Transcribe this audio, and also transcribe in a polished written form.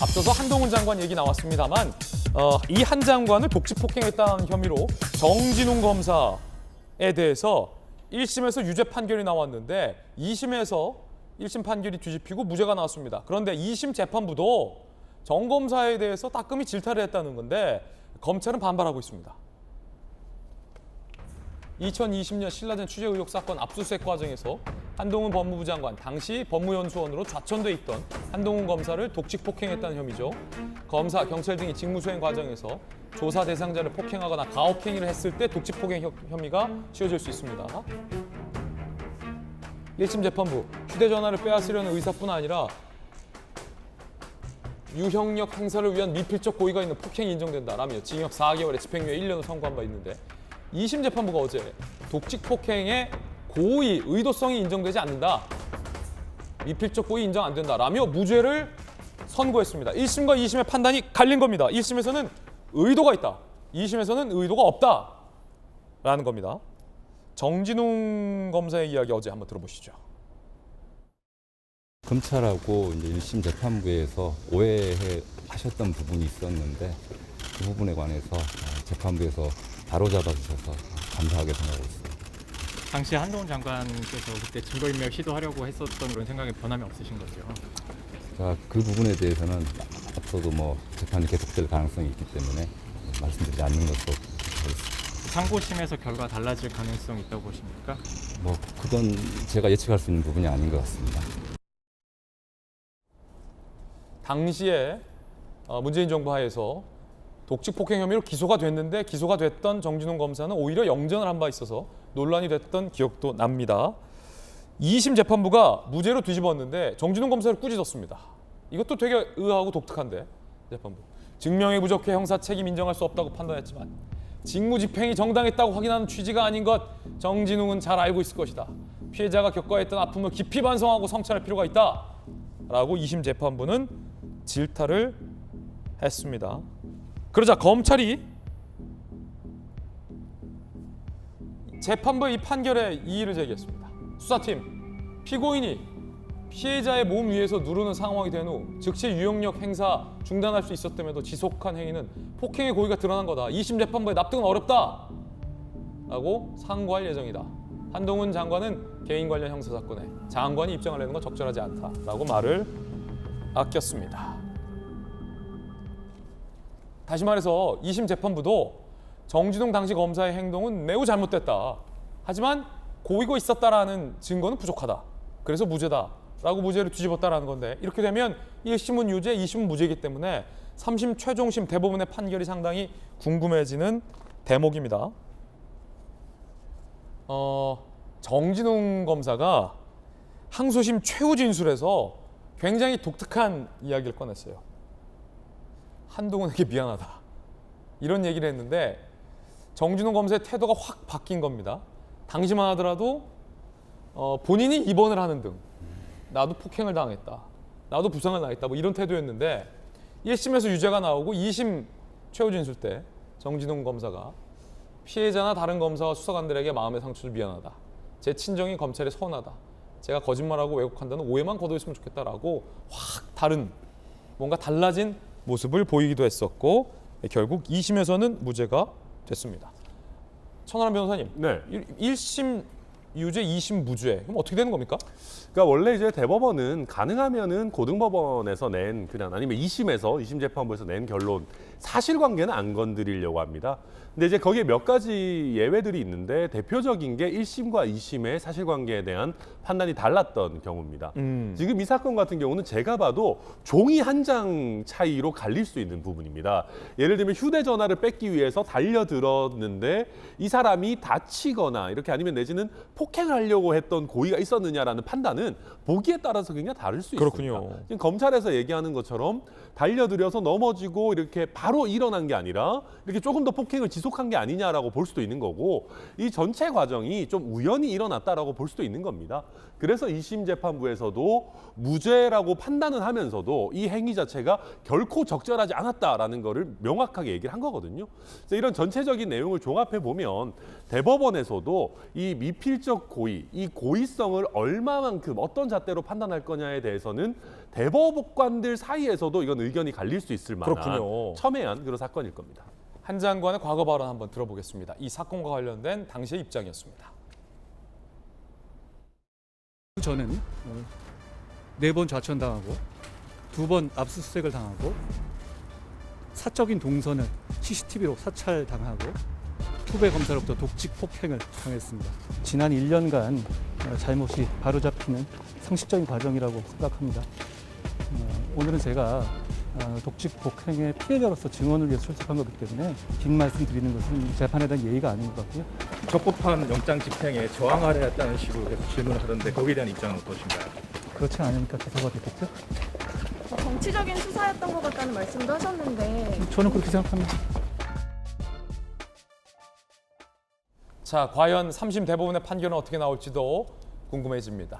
앞서서 한동훈 장관 얘기 나왔습니다만 이 한 장관을 독직폭행했다는 혐의로 정진웅 검사에 대해서 1심에서 유죄 판결이 나왔는데 2심에서 1심 판결이 뒤집히고 무죄가 나왔습니다. 그런데 2심 재판부도 정 검사에 대해서 따끔히 질타를 했다는 건데 검찰은 반발하고 있습니다. 2020년 신라젠 취재 의혹 사건 압수수색 과정에서 한동훈 법무부 장관, 당시 법무연수원으로 좌천돼 있던 한동훈 검사를 독직 폭행했다는 혐의죠. 검사, 경찰 등이 직무수행 과정에서 조사 대상자를 폭행하거나 가혹행위를 했을 때 독직 폭행 혐의가 씌워질 수 있습니다. 1심 재판부, 휴대전화를 빼앗으려는 의사뿐 아니라 유형력 행사를 위한 미필적 고의가 있는 폭행이 인정된다라며 징역 4개월에 집행유예 1년을 선고한 바 있는데 2심 재판부가 어제 독직 폭행의 고의, 의도성이 인정되지 않는다. 미필적 고의 인정 안 된다라며 무죄를 선고했습니다. 1심과 2심의 판단이 갈린 겁니다. 1심에서는 의도가 있다. 2심에서는 의도가 없다라는 겁니다. 정진웅 검사의 이야기 어제 한번 들어보시죠. 검찰하고 이제 1심 재판부에서 오해하셨던 부분이 있었는데 그 부분에 관해서 재판부에서 바로잡아 주셔서 감사하게 생각하고 있습니다. 당시 한동훈 장관께서 그때 증거인멸 시도하려고 했었던 그런 생각에 변함이 없으신 거죠? 자, 그 부분에 대해서는 앞서도 재판이 계속될 가능성이 있기 때문에 말씀드리지 않는 것으로 하겠습니다. 상고심에서 결과 달라질 가능성이 있다고 보십니까? 그건 제가 예측할 수 있는 부분이 아닌 것 같습니다. 당시에 문재인 정부 하에서 독직 폭행 혐의로 기소가 됐는데 기소가 됐던 정진웅 검사는 오히려 영전을 한 바 있어서 논란이 됐던 기억도 납니다. 2심 재판부가 무죄로 뒤집었는데 정진웅 검사를 꾸짖었습니다. 이것도 되게 의아하고 독특한데 재판부. 증명이 부족해 형사 책임 인정할 수 없다고 판단했지만 직무집행이 정당했다고 확인하는 취지가 아닌 것 정진웅은 잘 알고 있을 것이다. 피해자가 겪어야 했던 아픔을 깊이 반성하고 성찰할 필요가 있다. 라고 2심 재판부는 질타를 했습니다. 그러자 검찰이 재판부의 이 판결에 이의를 제기했습니다. 수사팀, 피고인이 피해자의 몸 위에서 누르는 상황이 된 후 즉시 유형력 행사 중단할 수 있었음에도 지속한 행위는 폭행의 고의가 드러난 거다. 2심 재판부의 납득은 어렵다. 라고 상고할 예정이다. 한동훈 장관은 개인 관련 형사 사건에 장관이 입장을 내는 건 적절하지 않다라고 말을 아꼈습니다. 다시 말해서 2심 재판부도 정진웅 당시 검사의 행동은 매우 잘못됐다. 하지만 고의가 있었다라는 증거는 부족하다. 그래서 무죄다라고 무죄를 뒤집었다라는 건데 이렇게 되면 1심은 유죄, 2심은 무죄이기 때문에 3심 최종심 대법원의 판결이 상당히 궁금해지는 대목입니다. 정진웅 검사가 항소심 최후 진술에서 굉장히 독특한 이야기를 꺼냈어요. 한동훈에게 미안하다. 이런 얘기를 했는데 정진웅 검사의 태도가 확 바뀐 겁니다. 당시만 하더라도 본인이 입원을 하는 등 나도 폭행을 당했다. 나도 부상을 당했다. 이런 태도였는데 1심에서 유죄가 나오고 2심 최후 진술 때 정진웅 검사가 피해자나 다른 검사와 수사관들에게 마음의 상처를 미안하다. 제 친정이 검찰에 서운하다. 제가 거짓말하고 왜곡한다는 오해만 거둬있으면 좋겠다라고 확 다른 뭔가 달라진 모습을 보이기도 했었고 결국 2심에서는 무죄가 됐습니다. 천하람 변호사님, 네. 1심 유죄, 2심 무죄. 그럼 어떻게 되는 겁니까? 그러니까 원래 이제 대법원은 가능하면은 고등법원에서 낸 그냥 아니면 2심 재판부에서 낸 결론 사실관계는 안 건드리려고 합니다. 근데 이제 거기에 몇 가지 예외들이 있는데 대표적인 게 1심과 2심의 사실관계에 대한 판단이 달랐던 경우입니다. 지금 이 사건 같은 경우는 제가 봐도 종이 한 장 차이로 갈릴 수 있는 부분입니다. 예를 들면 휴대전화를 뺏기 위해서 달려들었는데 이 사람이 다치거나 이렇게 아니면 내지는 폭행을 하려고 했던 고의가 있었느냐라는 판단은 보기에 따라서 굉장히 다를 수 있습니다. 그렇군요. 지금 검찰에서 얘기하는 것처럼 달려들여서 넘어지고 이렇게 바로 일어난 게 아니라 이렇게 조금 더 폭행을 지속한 게 아니냐라고 볼 수도 있는 거고 이 전체 과정이 좀 우연히 일어났다라고 볼 수도 있는 겁니다. 그래서 2심 재판부에서도 무죄라고 판단은 하면서도 이 행위 자체가 결코 적절하지 않았다라는 거를 명확하게 얘기를 한 거거든요. 그래서 이런 전체적인 내용을 종합해 보면 대법원에서도 이 미필적 정치적 고의, 이 고의성을 얼마만큼 어떤 잣대로 판단할 거냐에 대해서는 대법관들 사이에서도 이건 의견이 갈릴 수 있을 만한 그렇군요. 첨예한 그런 사건일 겁니다. 한 장관의 과거 발언 한번 들어보겠습니다. 이 사건과 관련된 당시의 입장이었습니다. 저는 4번 좌천당하고 2번 압수수색을 당하고 사적인 동선을 CCTV로 사찰당하고 후배 검사로부터 독직 폭행을 당했습니다. 지난 1년간 잘못이 바로잡히는 상식적인 과정이라고 생각합니다. 오늘은 제가 독직 폭행의 피해자로서 증언을 위해서 출석한 거기 때문에 긴 말씀 드리는 것은 재판에 대한 예의가 아닌 것 같고요. 적법한 영장 집행에 저항하려 했다는 식으로 계속 질문을 하던데 거기에 대한 입장은 어떠신가요? 그렇지 않으니까 기소가 됐겠죠? 정치적인 수사였던 것 같다는 말씀도 하셨는데 저는 그렇게 생각합니다. 자, 과연 3심 대법원의 판결은 어떻게 나올지도 궁금해집니다.